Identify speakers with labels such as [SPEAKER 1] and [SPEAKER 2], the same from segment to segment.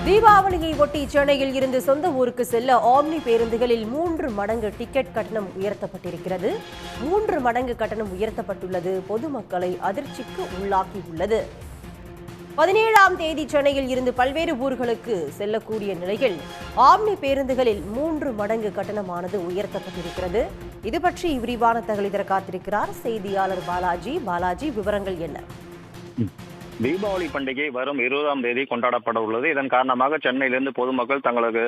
[SPEAKER 1] தீபாவளியை ஒட்டி சென்னையில் இருந்து சொந்த ஊருக்கு செல்ல ஆம்னி பேருந்துகளில் 3 மடங்கு டிக்கெட் கட்டணம் உயர்த்தப்பட்டிருக்கிறது. 3 மடங்கு கட்டணம் உயர்த்தப்பட்டுள்ளது பொதுமக்களை அதிர்ச்சிக்கு உள்ளாக்கியுள்ளது. 17ஆம் தேதி சென்னையில் இருந்து பல்வேறு ஊர்களுக்கு செல்லக்கூடிய நிலையில் ஆம்னி பேருந்துகளில் 3 மடங்கு கட்டணமானது உயர்த்தப்பட்டிருக்கிறது. இது பற்றி விரிவான தகவலை தர காத்திருக்கிறார் செய்தியாளர் பாலாஜி. விவரங்கள் என்ன?
[SPEAKER 2] தீபாவளி பண்டிகை வரும் 20ஆம் தேதி கொண்டாடப்பட உள்ளது. இதன் காரணமாக சென்னையிலிருந்து பொதுமக்கள் தங்களது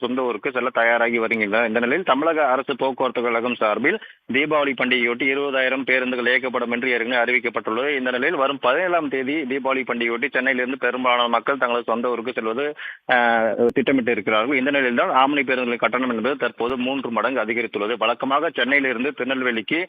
[SPEAKER 2] சொந்த ஊருக்கு செல்ல தயாராகி வருகின்றனர். இந்த நிலையில் தமிழக அரசு போக்குவரத்து கழகம் சார்பில் தீபாவளி பண்டிகையொட்டி 20,000 பேருந்துகள் இயக்கப்படும் என்று ஏற்கனவே அறிவிக்கப்பட்டுள்ளது. இந்த நிலையில் வரும் 17ஆம் தேதி தீபாவளி பண்டிகையொட்டி சென்னையிலிருந்து பெரும்பாலான மக்கள் தங்களது சொந்த ஊருக்கு செல்வது திட்டமிட்டு இருக்கிறார்கள். இந்த நிலையில் தான் ஆம்னி பேருந்துகளின் கட்டணம் என்பது தற்போது 3 மடங்கு அதிகரித்துள்ளது. வழக்கமாக சென்னையிலிருந்து திருநெல்வேலிக்கு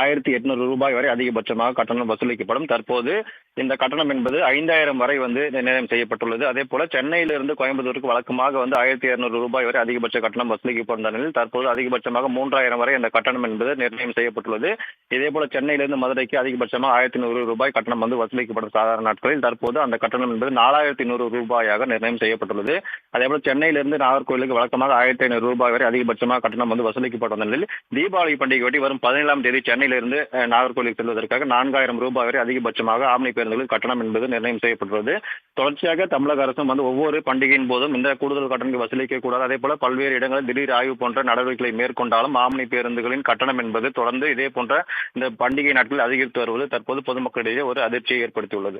[SPEAKER 2] 1,800 ரூபாய் வரை அதிகபட்சமாக கட்டணம் வசூலிக்கப்படும். தற்போது இந்த கட்டணம் என்பது 5,000 வரை நிர்ணயம் செய்யப்பட்டுள்ளது. அதே போல சென்னையிலிருந்து கோயம்புத்தூருக்கு வழக்கமாக 1,200 ரூபாய் வரை அதிகபட்ச கட்டணம் வசூலிக்கப்படும் நிலையில் தற்போது அதிகபட்சமாக 3,000 வரை இந்த கட்டணம் என்பது நிர்ணயம் செய்யப்பட்டுள்ளது. இதே போல சென்னையிலிருந்து மதுரைக்கு அதிகபட்சமாக 1,100 ரூபாய் கட்டணம் வசூலிக்கப்படும் சாதாரண நாட்களில் தற்போது அந்த கட்டணம் என்பது 4,100 ரூபாயாக நிர்ணயம் செய்யப்பட்டுள்ளது. அதே போல சென்னையிலிருந்து நாகர்கோவிலுக்கு வழக்கமாக 1,500 ரூபாய் வரை அதிகபட்சமாக கட்டணம் வசூலிக்கப்படும் நிலையில் தீபாவளி பண்டிகையொட்டி வரும் 17ஆம் தேதி சென்னையிலிருந்து நாகர்கோவிலுக்கு செல்வதற்காக 4,000 ரூபாய் வரை அதிகபட்சமாக ஆம்னி பேருந்துகளில் கட்டணம் என்பது நிர்ணயம் செய்யப்பட்டுள்ளது. தொடர்ச்சியாக தமிழக அரசும் ஒவ்வொரு பண்டிகையின் போதும் இந்த கூடுதல் கட்டணம் வசூலிக்க கூடாது. அதே போல பல்வேறு இடங்களில் திடீர் ஆய்வு போன்ற நடவடிக்கைகளை மேற்கொண்டாலும் ஆம்னி பேருந்துகளின் கட்டணம் என்பது தொடர்ந்து இதே போன்ற இந்த பண்டிகை நாட்களில் அதிகரித்து வருவது தற்போது பொதுமக்களிடையே ஒரு அதிர்ச்சியை ஏற்படுத்தியுள்ளது.